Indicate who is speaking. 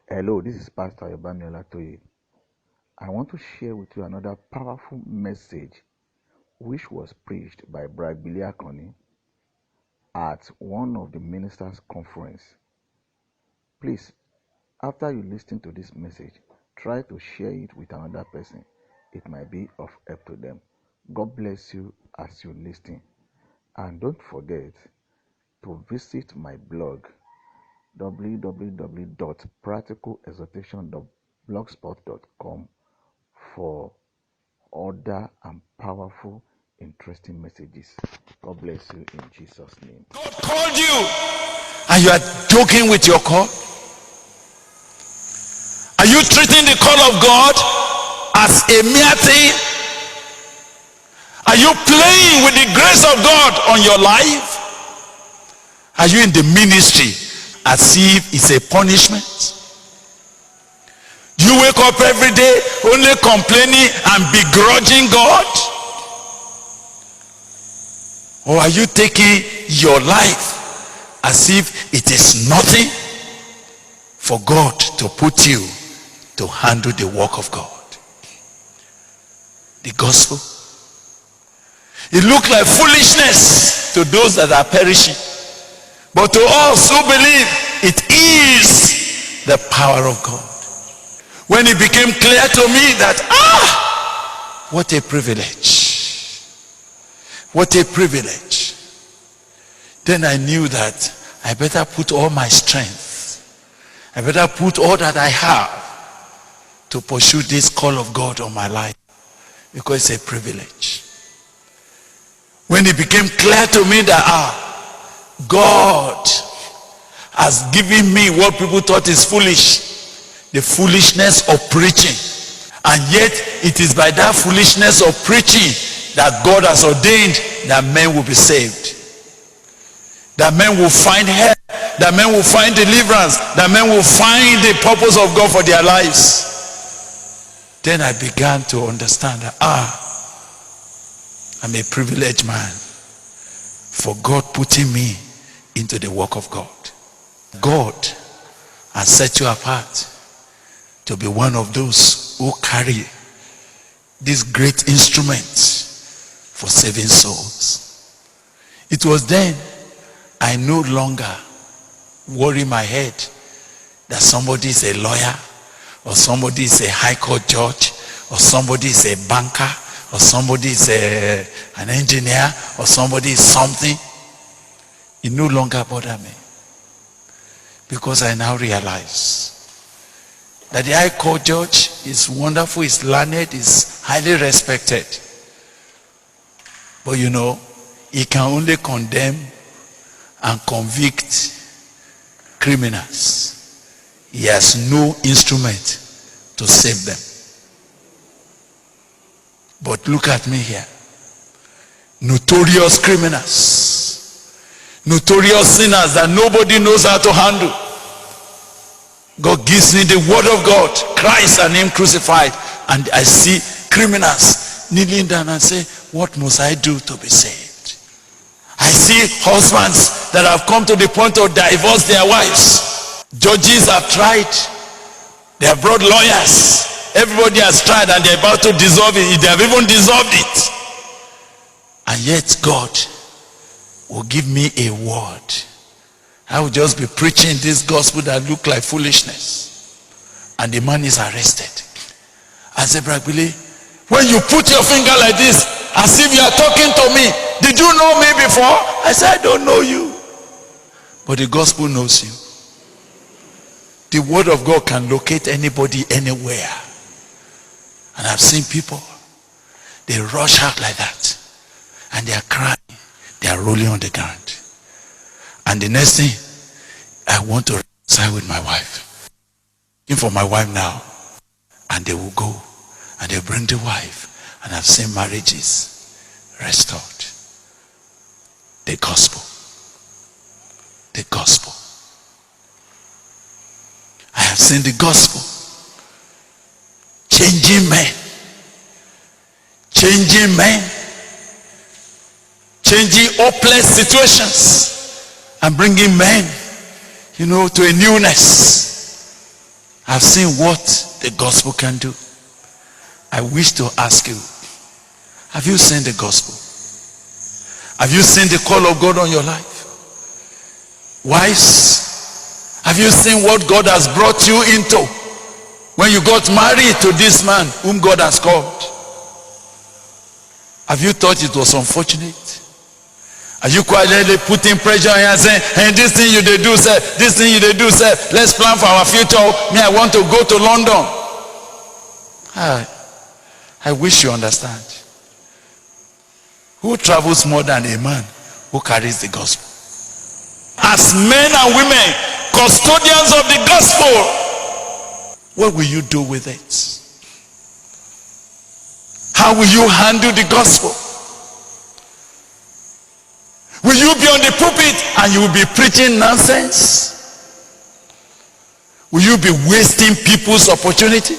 Speaker 1: Hello, this is Pastor Yobami Olatoye. I want to share with you another powerful message which was preached by Brad Billy Akoni at one of the ministers' conference. Please, after you listen to this message, try to share it with another person. It might be of help to them. God bless you as you listen. And don't forget to visit my blog www.practicalexhortation.blogspot.com for other and powerful, interesting messages. God bless you in Jesus' name.
Speaker 2: God called you and you are joking with your call? Are you treating the call of God as a mere thing? Are you playing with the grace of God on your life? Are you in the ministry as if it's a punishment? Do you wake up every day only complaining and begrudging God? Or are you taking your life as if it is nothing for God to put you to handle the work of God? The gospel, it looks like foolishness to those that are perishing, but to us who believe, it is the power of God. When it became clear to me that what a privilege, what a privilege, then I knew that I better put all my strength, I better put all that I have to pursue this call of God on my life, because it's a privilege. When it became clear to me that God has given me what people thought is foolish, the foolishness of preaching, and yet it is by that foolishness of preaching that God has ordained that men will be saved, that men will find help, that men will find deliverance, that men will find the purpose of God for their lives. Then I began to understand that I'm a privileged man for God putting me into the work of God. God has set you apart to be one of those who carry this great instrument for saving souls. It was then I no longer worry my head that somebody is a lawyer, or somebody is a high court judge, or somebody is a banker, or somebody is an engineer, or somebody is something. It no longer bothers me, because I now realize that the high court judge is wonderful, is learned, is highly respected, but he can only condemn and convict criminals. He has no instrument to save them. But look at me here. Notorious criminals, notorious sinners that nobody knows how to handle. God gives me the word of God, Christ and him crucified, and I see criminals kneeling down and say, what must I do to be saved? I see husbands that have come to the point of divorce their wives. Judges have tried, they have brought lawyers, everybody has tried, and they're about to dissolve it. They have even dissolved it, and yet God will give me a word. I will just be preaching this gospel that look like foolishness, and the man is arrested. I said, Brad Billy, when you put your finger like this as if you are talking to me, did you know me before? I said, I don't know you, but the gospel knows you. The word of God can locate anybody anywhere. And I've seen people, they rush out like that, and they are crying, they are rolling on the ground. And the next thing, I want to reconcile with my wife. Looking for my wife now. And they will go and they bring the wife, and I've seen marriages restored. The gospel. The gospel. I have seen the gospel changing men, changing hopeless situations, and bringing men, to a newness. I've seen what the gospel can do. I wish to ask you, have you seen the gospel? Have you seen the call of God on your life? Wives, have you seen what God has brought you into when you got married to this man whom God has called? Have you thought it was unfortunate? Are you quietly putting pressure on you and saying, hey, this thing you they do, sir, this thing you they do, sir, let's plan for our future. Me, I want to go to London. I wish you understand. Who travels more than a man who carries the gospel? As men and women, custodians of the gospel, what will you do with it? How will you handle the gospel? Will you be on the pulpit and you will be preaching nonsense? Will you be wasting people's opportunity?